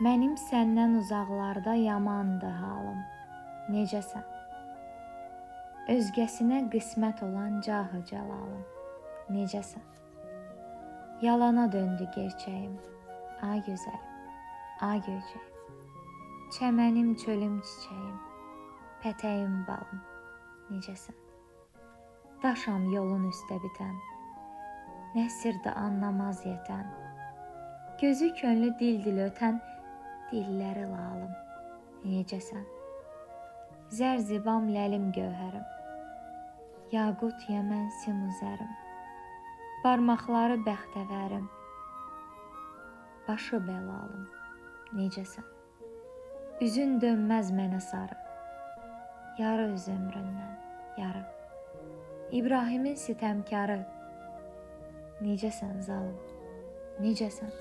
Mənim səndən uzaqlarda yamandır halım. Necəsən? Özgəsinə qismət olan cahı cəlalım. Necəsən? Yalana döndü gerçəyim. Ay gözəlim, ay göyçəyim. Çəmənim, çölüm, çiçəyim. Pətəyim, balım. Necəsən? Daşam yolun üstə bitən. Nəsirdə anlamaz yetən. Gözü könlü dil-dil ötən. Dilləri lalım. Necəsən? Zərzibam, ləlim, gövhərim. Yaqut, yəmən, simuzərim. Barmaqları bəxtəvərim. Başı bəlalım. Necəsən? Üzün dönməz mənə sarı. Yarı öz ömründən, yarı. İbrahimin sitəmkarı. Necəsən zalım? Necəsən?